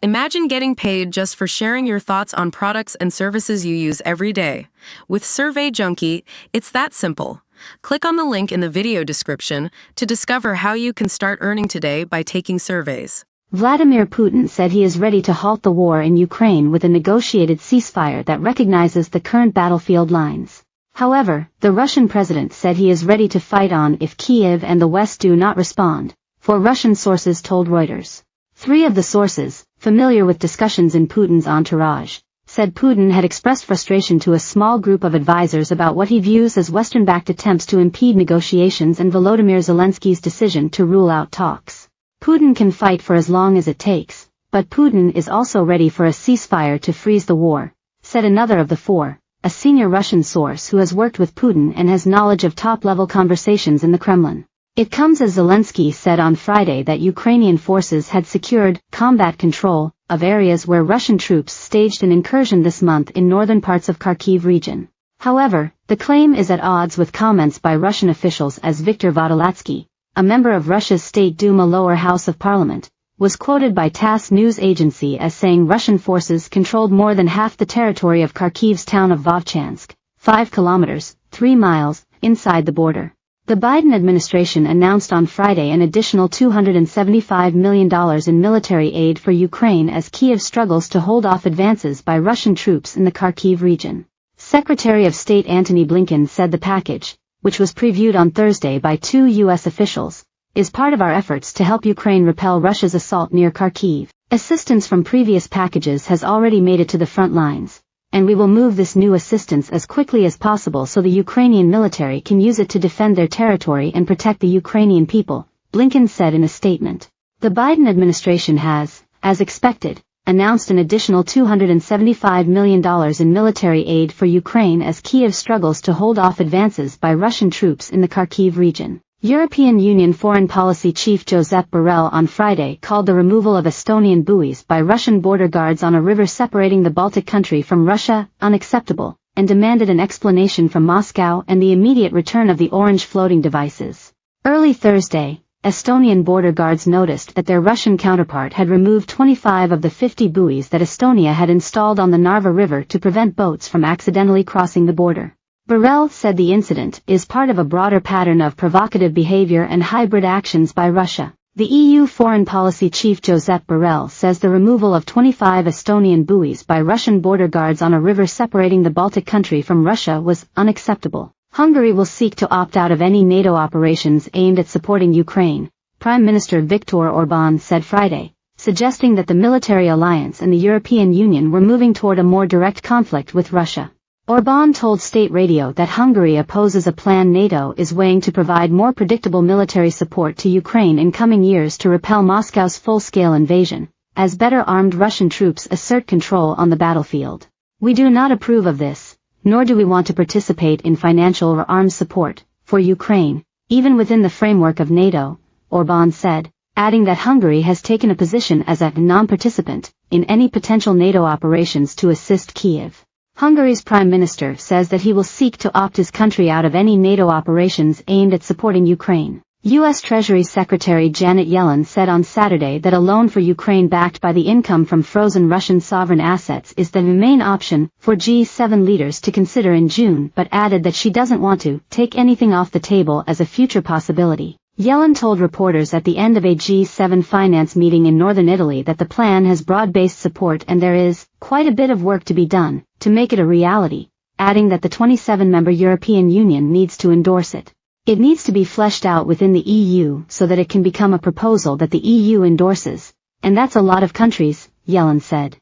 Imagine getting paid just for sharing your thoughts on products and services you use every day. With Survey Junkie, it's that simple. Click on the link in the video description to discover how you can start earning today by taking surveys. Vladimir Putin said he is ready to halt the war in Ukraine with a negotiated ceasefire that recognizes the current battlefield lines. However, the Russian president said he is ready to fight on if Kyiv and the West do not respond, four Russian sources told Reuters. Three of the sources, familiar with discussions in Putin's entourage, said Putin had expressed frustration to a small group of advisors about what he views as Western-backed attempts to impede negotiations and Volodymyr Zelensky's decision to rule out talks. Putin can fight for as long as it takes, but Putin is also ready for a ceasefire to freeze the war, said another of the four, a senior Russian source who has worked with Putin and has knowledge of top-level conversations in the Kremlin. It comes as Zelensky said on Friday that Ukrainian forces had secured combat control of areas where Russian troops staged an incursion this month in northern parts of Kharkiv region. However, the claim is at odds with comments by Russian officials as Viktor Vodolatsky, a member of Russia's State Duma lower house of parliament, was quoted by TASS news agency as saying Russian forces controlled more than half the territory of Kharkiv's town of Vovchansk, 5 kilometers, 3 miles, inside the border. The Biden administration announced on Friday an additional $275 million in military aid for Ukraine as Kyiv struggles to hold off advances by Russian troops in the Kharkiv region. Secretary of State Antony Blinken said the package, which was previewed on Thursday by two U.S. officials, is part of our efforts to help Ukraine repel Russia's assault near Kharkiv. Assistance from previous packages has already made it to the front lines, and we will move this new assistance as quickly as possible so the Ukrainian military can use it to defend their territory and protect the Ukrainian people, Blinken said in a statement. The Biden administration has, as expected, announced an additional $275 million in military aid for Ukraine as Kyiv struggles to hold off advances by Russian troops in the Kharkiv region. European Union Foreign Policy Chief Josep Borrell on Friday called the removal of Estonian buoys by Russian border guards on a river separating the Baltic country from Russia unacceptable, and demanded an explanation from Moscow and the immediate return of the orange floating devices. Early Thursday, Estonian border guards noticed that their Russian counterpart had removed 25 of the 50 buoys that Estonia had installed on the Narva River to prevent boats from accidentally crossing the border. Borrell said the incident is part of a broader pattern of provocative behavior and hybrid actions by Russia. The EU Foreign Policy Chief Josep Borrell says the removal of 25 Estonian buoys by Russian border guards on a river separating the Baltic country from Russia was unacceptable. Hungary will seek to opt out of any NATO operations aimed at supporting Ukraine, Prime Minister Viktor Orbán said Friday, suggesting that the military alliance and the European Union were moving toward a more direct conflict with Russia. Orbán told State Radio that Hungary opposes a plan NATO is weighing to provide more predictable military support to Ukraine in coming years to repel Moscow's full-scale invasion, as better armed Russian troops assert control on the battlefield. We do not approve of this, nor do we want to participate in financial or arms support for Ukraine, even within the framework of NATO, Orbán said, adding that Hungary has taken a position as a non-participant in any potential NATO operations to assist Kyiv. Hungary's prime minister says that he will seek to opt his country out of any NATO operations aimed at supporting Ukraine. U.S. Treasury Secretary Janet Yellen said on Saturday that a loan for Ukraine backed by the income from frozen Russian sovereign assets is the main option for G7 leaders to consider in June, but added that she doesn't want to take anything off the table as a future possibility. Yellen told reporters at the end of a G7 finance meeting in northern Italy that the plan has broad-based support and there is quite a bit of work to be done to make it a reality, adding that the 27-member European Union needs to endorse it. It needs to be fleshed out within the EU so that it can become a proposal that the EU endorses, and that's a lot of countries, Yellen said.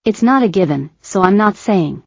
It's not a given, so I'm not saying